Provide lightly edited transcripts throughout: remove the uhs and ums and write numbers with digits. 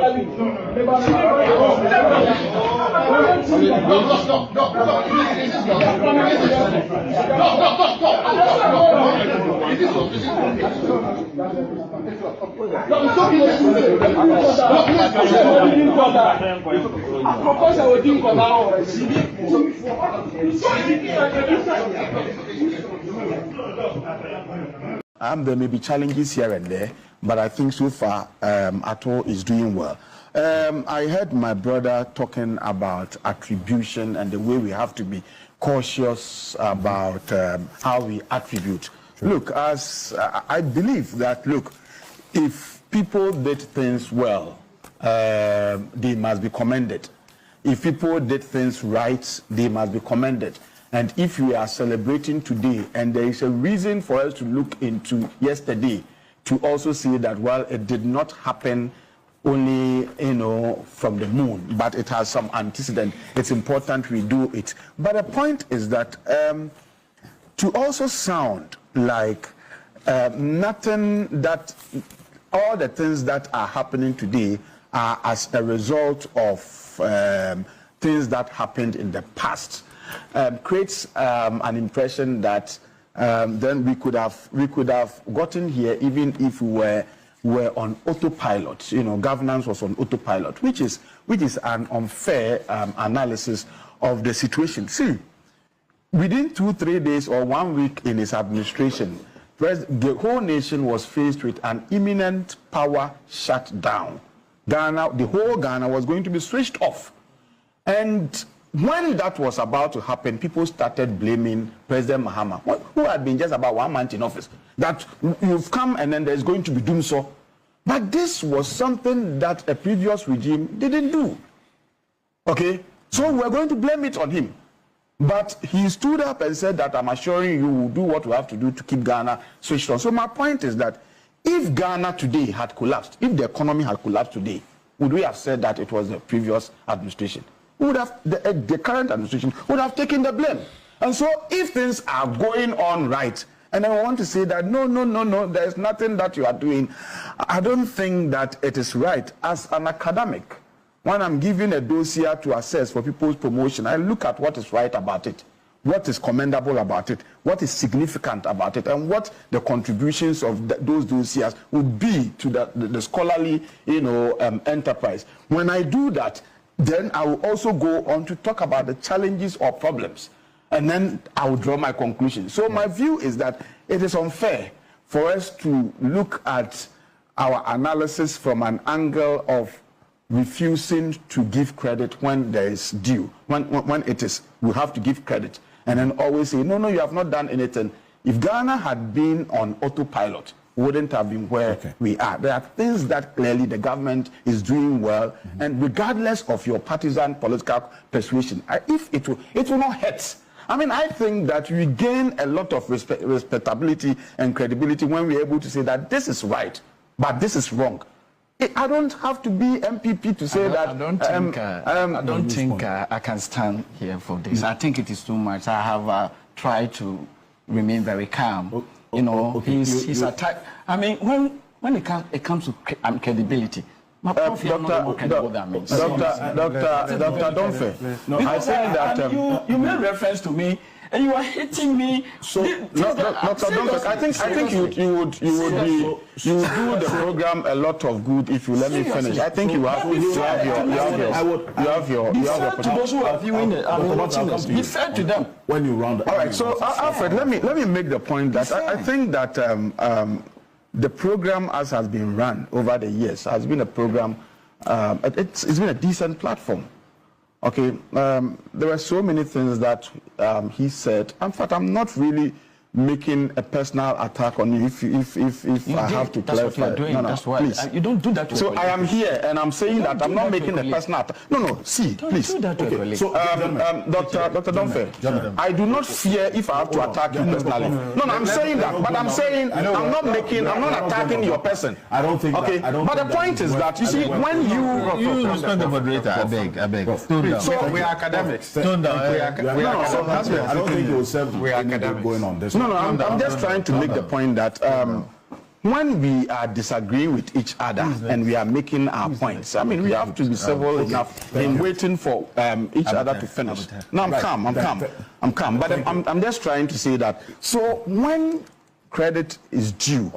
There may be challenges here and there, but I think so far Ato is doing well. I heard my brother talking about attribution and the way we have to be cautious about how we attribute. Look, as I believe that, look, if people did things well, they must be commended. If people did things right, they must be commended. And if we are celebrating today, and there is a reason for us to look into yesterday, to also see that, well, it did not happen only, from the moon, but it has some antecedent. It's important we do it. But the point is that to also sound like nothing that, all the things that are happening today are as a result of things that happened in the past, creates an impression that then we could have gotten here even if we were on autopilot. Governance was on autopilot, which is an unfair analysis of the situation. See, within 2-3 days or 1 week in his administration, the whole nation was faced with an imminent power shutdown. The whole Ghana was going to be switched off. And when that was about to happen, people started blaming President Mahama, who had been just about 1 month in office, that you've come and then there's going to be doom so. But this was something that a previous regime didn't do. Okay? So we're going to blame it on him. But he stood up and said that I'm assuring you we'll do what we have to do to keep Ghana switched on. So my point is that if Ghana today had collapsed, if the economy had collapsed today, would we have said that it was the previous administration? Would have the current administration would have taken the blame. And so if things are going on right, and I want to say that no, there's nothing that you are doing, I don't think that it is right. As an academic, when I'm given a dossier to assess for people's promotion, I look at what is right about it, what is commendable about it, what is significant about it, and what the contributions of those dossiers would be to the scholarly enterprise. When I do that, then I will also go on to talk about the challenges or problems, and then I will draw my conclusion. So my view is that it is unfair for us to look at our analysis from an angle of refusing to give credit when there is due, when it is, we have to give credit, and then always say, no, you have not done anything. If Ghana had been on autopilot, wouldn't have been where we are. There are things that clearly the government is doing well, and regardless of your partisan political persuasion, if it will not hurt. I mean, I think that we gain a lot of respectability and credibility when we're able to say that this is right, but this is wrong. I don't have to be MPP to say that. I don't think I can stand here for this. I think it is too much. I have tried to remain very calm. He's attacked. I mean, when it comes to credibility, my prof, Dr. Donfe, I think that you made reference to me and you are hitting me. So, Dr. Donfe, I think you would do the program a lot of good if you let me finish. I think you have your to those who are viewing it, watching this. Be fair to them when you round up. All right. So, Alfred, let me make the point that I think that the program, as has been run over the years, has been a program. It's been a decent platform. Okay, there were so many things that he said. In fact, I'm not really making a personal attack on you. If I have to clarify, no, that's why. Please. You don't do that to so I am here and I'm saying that I'm not making a personal attack. No, see, please. Do that to okay. So, Dr. Donfe, I do not fear if I have to attack you personally. No, I'm saying that, but I'm saying I'm not attacking your person. I don't think. Okay, but the point is that you see when you respect the moderator, I beg. So we are academics. Tone down. I don't think you will serve. We are academics going on this. No, I'm just trying to make the point that when we are disagreeing with each other and we are making our points, I mean, we have to be civil enough in waiting for each other to finish. Now, I'm calm, but I'm just trying to say that. So when credit is due,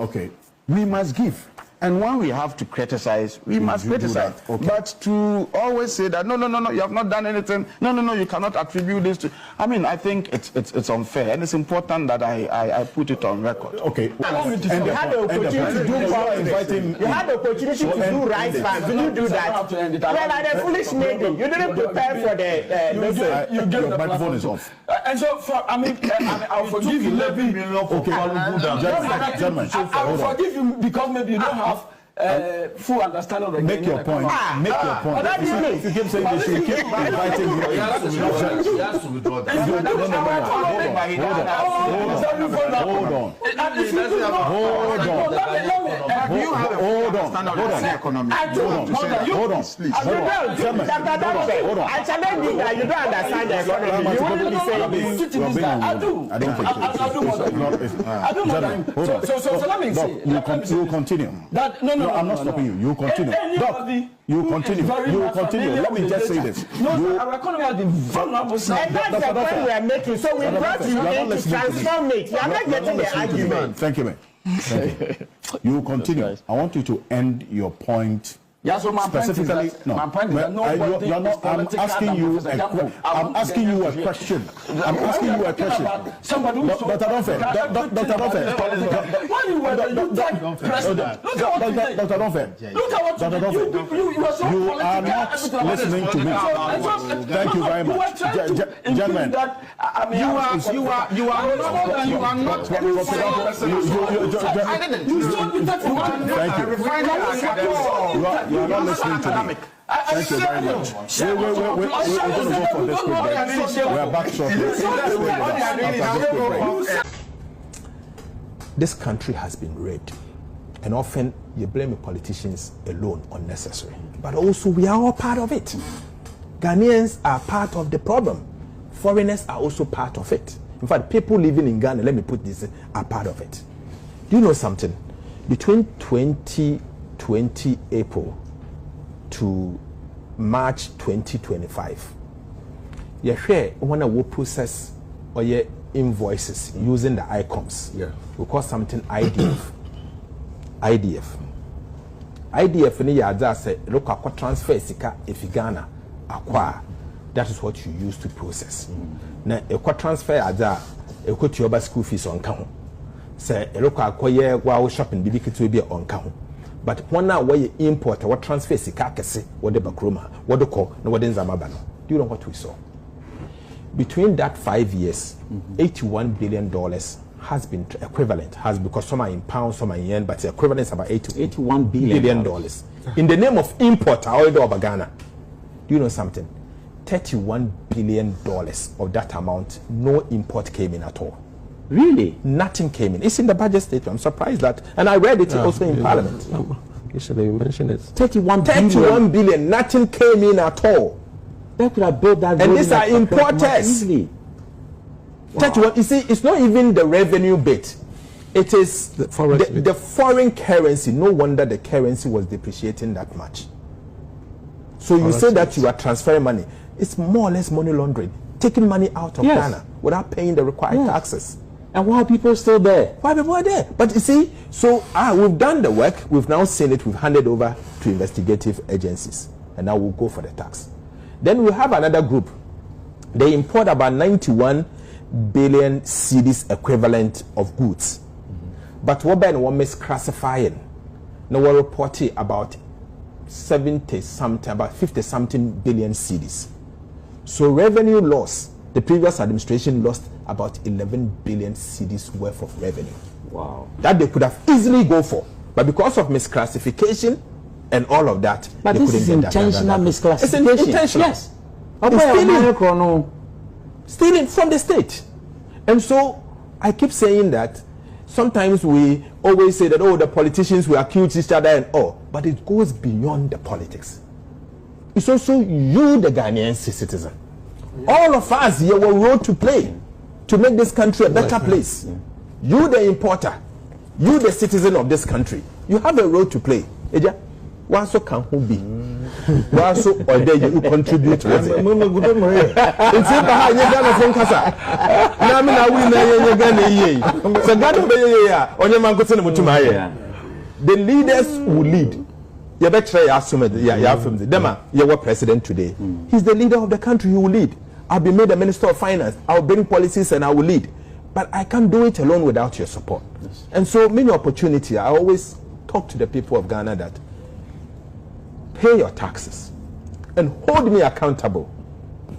we must give. And when we have to criticize, we must criticize. But to always say that, no, you have not done anything. No, you cannot attribute this to... I mean, I think it's unfair. And it's important that I put it on record. You had the opportunity to do something. You had the opportunity to do right back. Did you do that? Well, like a foolish lady. You didn't prepare for the... Your microphone is off. And so, I'll forgive you. I'll forgive you because maybe you don't have full understanding of the Make your point. Make your point. If you keep saying this, you keep inviting you. He has to withdraw that. Hold I challenge you that you don't understand the economy. You wouldn't be saying this. I do. I don't think so. So let me say. You continue. No, I'm not stopping you. You continue. Doc, you continue. You continue. Let me just say this. Our economy has been vulnerable. And that's the point we are making. So we brought you in to transform it. You are not getting the argument. Thank you, man. You continue. I want you to end your point. Yeah, so my specifically, my point is that nobody I'm asking you a question. I'm asking you a question. Somebody who Dr. Donfe. Why you were the president? Look at what Dr. Donfe. Look at what you are so you are not listening to me. Thank you very much. Gentlemen, you are not. Thank you. You are not listening to me. Thank you very much. We're going to go for this quick break. We are back shortly. This country has been raped, and often you blame the politicians alone unnecessary. But also we are all part of it. Ghanaians are part of the problem. Foreigners are also part of it. In fact, people living in Ghana, let me put this, are part of it. Do you know something? Between 2020 April to March 2025, you share when I will process or your invoices using the ICOMs. Yeah. We call something IDF. IDF ni ya say look at transfer sika if Ghana acquire. That is what you use to process. Now a transfer aza a to your school fees on count. Say a look at while shopping BBK to be on count. But one now where you import what transfer sika kese what the bakroma what the call no what the zamabano. Do you know what we saw? Between that 5 years, $81 billion has been equivalent, because some are in pounds, some are in yen, but the equivalent is about $81 billion. In the name of import, of Ghana. Do you know something? $31 billion of that amount, no import came in at all. Really? Nothing came in. It's in the budget statement. I'm surprised that, and I read it also in Parliament. You mentioned it. 31 billion, nothing came in at all. They could have built that. And these are importers. Wow. 31, you see, it's not even the revenue bit. It is the foreign currency. No wonder the currency was depreciating that much. So you say that you are transferring money. It's more or less money laundering. Taking money out of Ghana without paying the required taxes. And why are people still there? Why people are there? But you see, so we've done the work. We've now seen it. We've handed over to investigative agencies. And now we'll go for the tax. Then we have another group. They import about 91 billion cedis equivalent of goods. But what Ben was misclassifying? Now we're reporting about 70-something, about 50-something billion cedis. So revenue loss, the previous administration lost about 11 billion cedis worth of revenue. Wow. That they could have easily go for. But because of misclassification and all of that, but they this is intentional misclassification. It's intentional. Yes. Stealing from the state. And so I keep saying that sometimes we always say that, oh, the politicians will accuse each other and all, but it goes beyond the politics. It's also you, the Ghanaian citizen. All of us here have a role to play to make this country a better place. You, the importer, You, the citizen of this country, you have a role to play. Eja, one so can who be? One so or there you contribute to it. It's behind you Ghana from Kasa. Na me na we na Ghana ye. So Ghana be ye ya. Onye man go send mutuma ye. The leaders will lead. You better assume ya from the Dema. You were president today. He's the leader of the country. He will lead. I'll be made a minister of finance. I'll bring policies and I will lead. But I can't do it alone without your support. Yes. And so many opportunity. I always talk to the people of Ghana that pay your taxes and hold me accountable.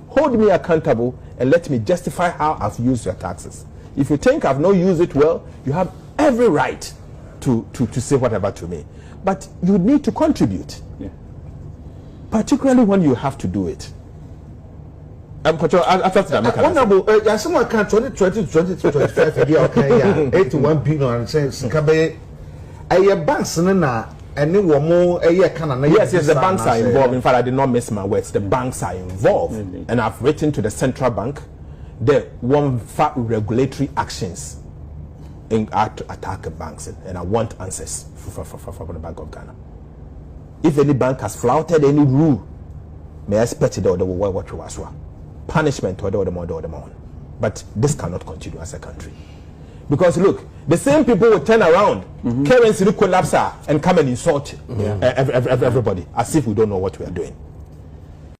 Hold me accountable and let me justify how I've used your taxes. If you think I've not used it well, you have every right to say whatever to me. But you need to contribute. Yeah. Particularly when you have to do it. Honorable, someone can 2020 to 2025 year okay 81 billion and says kabe banks na any woman yes, the banks are involved. In fact, I did not miss my words. The banks are involved. And I've written to the central bank. They want regulatory actions to attack banks. And I want answers from the Bank of Ghana. If any bank has flouted any rule, may I expect it or the what you as well. Punishment or the more. But this cannot continue as a country. Because look, the same people will turn around, currency will collapse and come and insult everybody as if we don't know what we are doing.